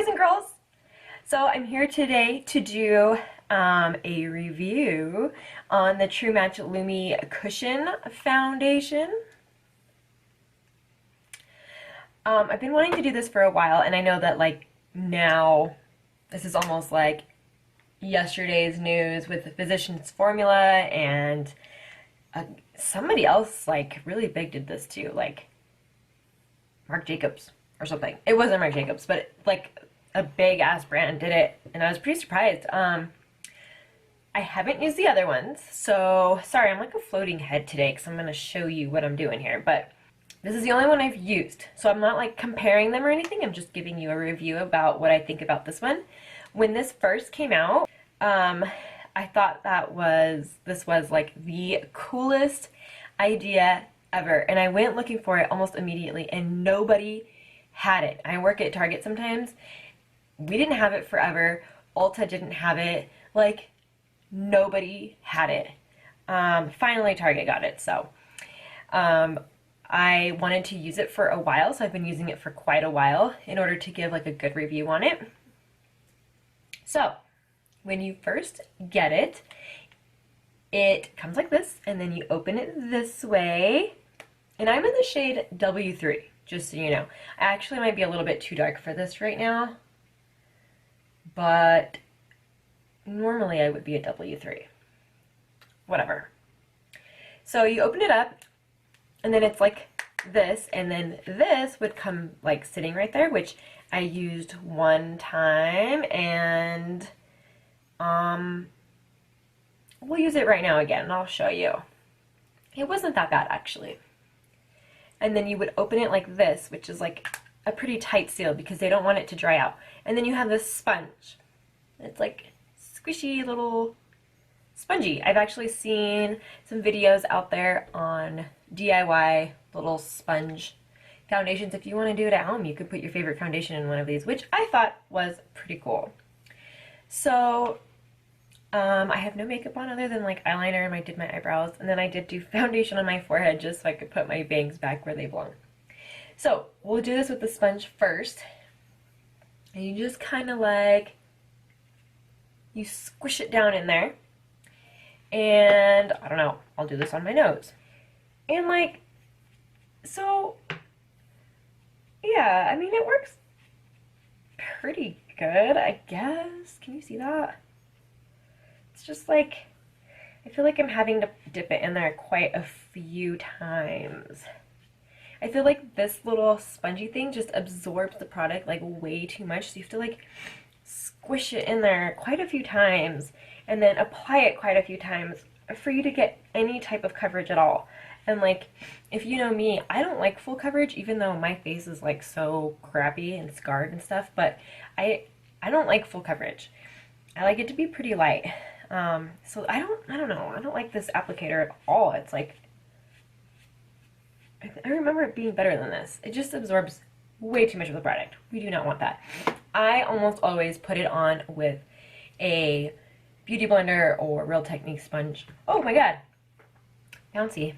boys and girls. So I'm here today to do a review on the True Match Lumi Cushion Foundation. I've been wanting to do this for a while, and I know that like now this is almost like yesterday's news with the Physicians Formula, and somebody else like really big did this too, like Marc Jacobs or something. It wasn't Marc Jacobs, but like a big ass brand did it, and I was pretty surprised. I haven't used the other ones, so sorry, I'm like a floating head today because I'm going to show you what I'm doing here, but this is the only one I've used, so I'm not like comparing them or anything. I'm just giving you a review about what I think about this one. When this first came out, I thought this was like the coolest idea ever, and I went looking for it almost immediately, and nobody had it. I work at Target sometimes. We didn't have it forever. Ulta didn't have it. Like, nobody had it. Finally, Target got it, so I wanted to use it for a while, so I've been using it for quite a while in order to give like a good review on it. So, when you first get it, it comes like this, and then you open it this way, and I'm in the shade W3, just so you know. I actually might be a little bit too dark for this right now, but normally I would be a W3. Whatever. So you open it up, and then it's like this, and then this would come like sitting right there, which I used one time, and we'll use it right now again, and I'll show you. It wasn't that bad, actually. And then you would open it like this, which is like a pretty tight seal because they don't want it to dry out. And then you have this sponge. It's like squishy little spongy. I've actually seen some videos out there on DIY little sponge foundations. If you want to do it at home, you could put your favorite foundation in one of these, which I thought was pretty cool. So I have no makeup on other than like eyeliner, and I did my eyebrows, and then I did do foundation on my forehead just so I could put my bangs back where they belong. So we'll do this with the sponge first, and you just kind of like, you squish it down in there, and I don't know, I'll do this on my nose. And like, so yeah, I mean, it works pretty good, I guess. Can you see that? It's just like, I feel like I'm having to dip it in there quite a few times. I feel like this little spongy thing just absorbs the product like way too much, so you have to like squish it in there quite a few times and then apply it quite a few times for you to get any type of coverage at all. And like, if you know me, I don't like full coverage, even though my face is like so crappy and scarred and stuff, but I don't like full coverage. I like it to be pretty light. So I don't know, I don't like this applicator at all. It's like, I remember it being better than this. It just absorbs way too much of the product. We do not want that. I almost always put it on with a Beauty Blender or Real Technique sponge. Oh my god, bouncy.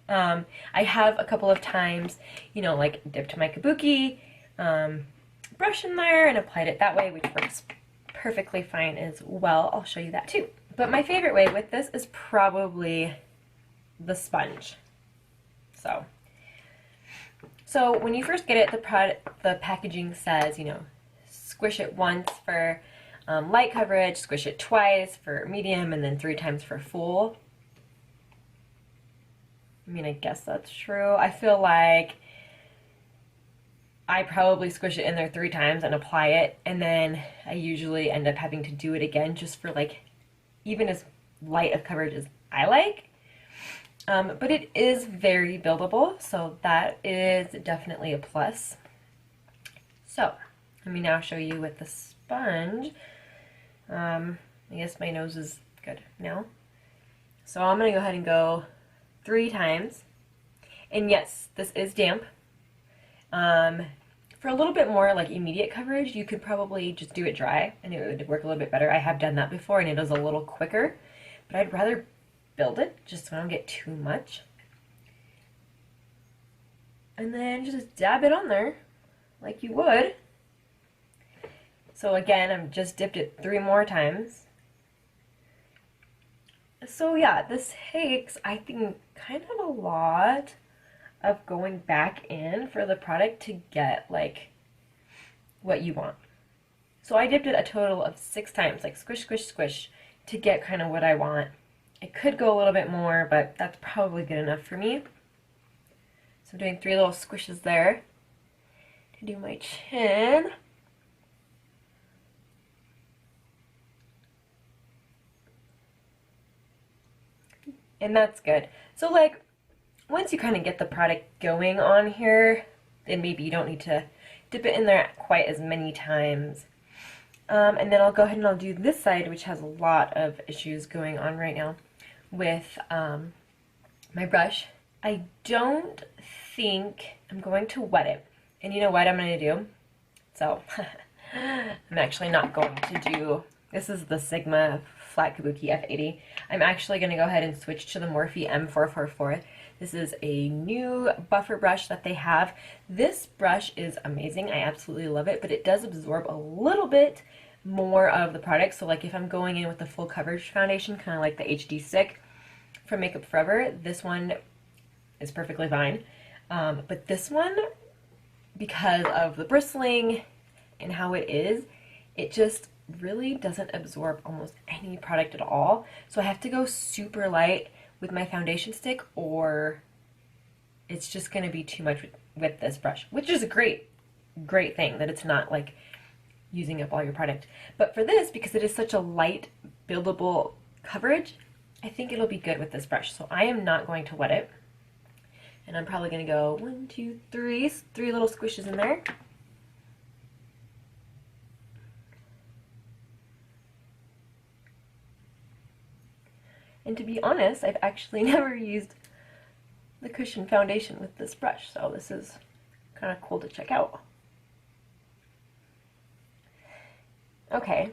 I have a couple of times, you know, like dipped my kabuki brush in there and applied it that way, which works perfectly fine as well. I'll show you that too. But my favorite way with this is probably the sponge. So when you first get it, the packaging says, you know, squish it once for light coverage, squish it twice for medium, and then 3 times for full. I mean, I guess that's true. I feel like I probably squish it in there 3 times and apply it, and then I usually end up having to do it again just for like even as light of coverage as I like. But it is very buildable, so that is definitely a plus. So let me now show you with the sponge. I guess my nose is good now. So I'm going to go ahead and go 3 times. And yes, this is damp. For a little bit more like immediate coverage, you could probably just do it dry and it would work a little bit better. I have done that before and it is a little quicker, but I'd rather build it just so I don't get too much. And then just dab it on there like you would. So again, I've just dipped it 3 more times. So yeah, this takes, I think, kind of a lot of going back in for the product to get like what you want. So I dipped it a total of 6 times, like squish, squish, squish, to get kind of what I want. It could go a little bit more, but that's probably good enough for me. So I'm doing 3 little squishes there to do my chin. And that's good. So like, once you kind of get the product going on here, then maybe you don't need to dip it in there quite as many times. And then I'll go ahead and I'll do this side, which has a lot of issues going on right now with my brush. I don't think I'm going to wet it. And you know what I'm going to do? So, I'm actually not going to do, this is the Sigma Flat Kabuki F80. I'm actually going to go ahead and switch to the Morphe M444. This is a new buffer brush that they have. This brush is amazing. I absolutely love it, but it does absorb a little bit more of the product. So like if I'm going in with the full coverage foundation, kind of like the HD stick from Makeup Forever, this one is perfectly fine. But this one, because of the bristling and how it is, it just really doesn't absorb almost any product at all. So I have to go super light with my foundation stick, or it's just going to be too much with this brush, which is a great thing that it's not like using up all your product. But for this, because it is such a light buildable coverage, I think it'll be good with this brush. So I am not going to wet it. And I'm probably going to go 1, 2, 3 little squishes in there. And to be honest, I've actually never used the cushion foundation with this brush, so this is kind of cool to check out. Okay,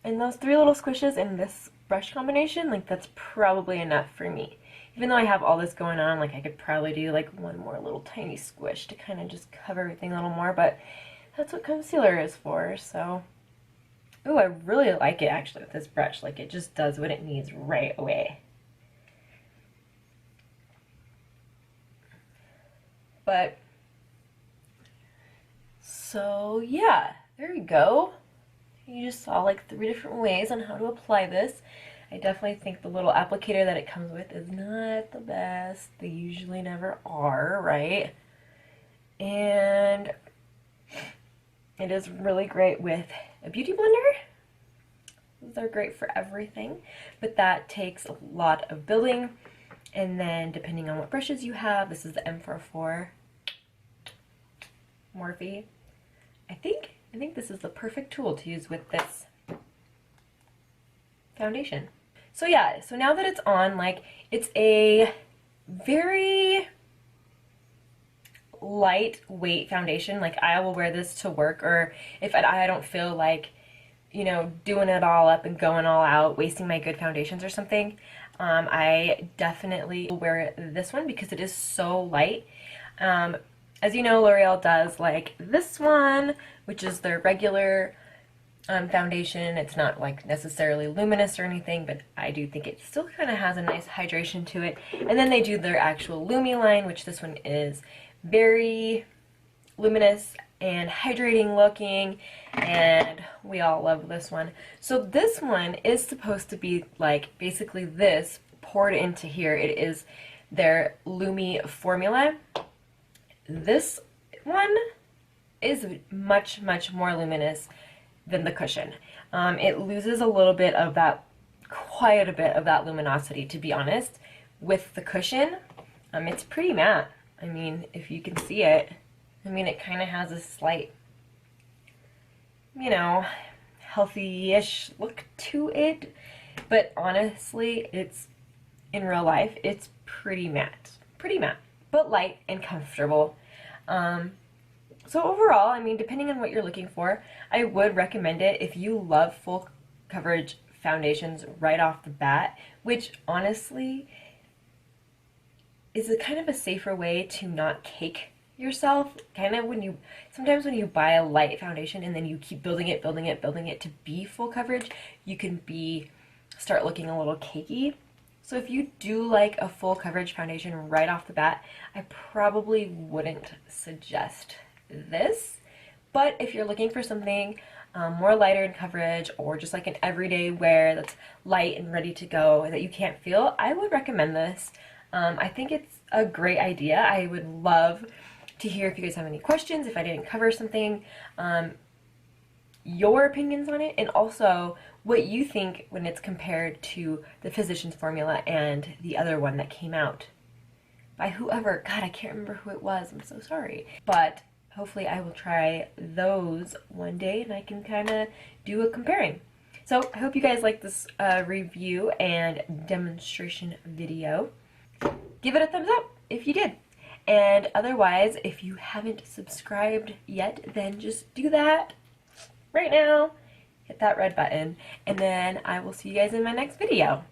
and those 3 little squishes in this brush combination, like that's probably enough for me. Even though I have all this going on, like I could probably do like 1 more little tiny squish to kind of just cover everything a little more, but that's what concealer is for, so. Ooh, I really like it actually with this brush. Like it just does what it needs right away. But, so yeah, there you go. You just saw like 3 different ways on how to apply this. I definitely think the little applicator that it comes with is not the best. They usually never are, right? And it is really great with a beauty blender. They're great for everything, but that takes a lot of building. And then depending on what brushes you have, this is the M44 Morphe. I think this is the perfect tool to use with this foundation. So yeah, so now that it's on, like, it's a very lightweight foundation. Like I will wear this to work, or if I don't feel like, you know, doing it all up and going all out, wasting my good foundations or something, I definitely will wear this one because it is so light. As you know, L'Oreal does like this one, which is their regular foundation. It's not like necessarily luminous or anything, but I do think it still kind of has a nice hydration to it. And then they do their actual Lumi line, which this one is very luminous and hydrating looking, and we all love this one. So this one is supposed to be like basically this poured into here. It is their Lumi formula. This one is much more luminous than the cushion. It loses a little bit of that, quite a bit of that luminosity, to be honest. With the cushion, it's pretty matte. I mean, if you can see it, I mean, it kind of has a slight, you know, healthy-ish look to it, but honestly, it's, in real life, it's pretty matte, but light and comfortable. So overall, I mean, depending on what you're looking for, I would recommend it if you love full coverage foundations right off the bat, which honestly is a kind of a safer way to not cake yourself, kind of sometimes when you buy a light foundation and then you keep building it, building it, building it to be full coverage, you can start looking a little cakey. So if you do like a full coverage foundation right off the bat, I probably wouldn't suggest this. But if you're looking for something more lighter in coverage, or just like an everyday wear that's light and ready to go that you can't feel, I would recommend this. I think it's a great idea. I would love to hear if you guys have any questions, if I didn't cover something, your opinions on it, and also what you think when it's compared to the Physicians Formula and the other one that came out by whoever. God, I can't remember who it was. I'm so sorry. But hopefully I will try those one day and I can kind of do a comparing. So I hope you guys like this review and demonstration video. Give it a thumbs up if you did. And otherwise, if you haven't subscribed yet, then just do that right now. Hit that red button, and then I will see you guys in my next video.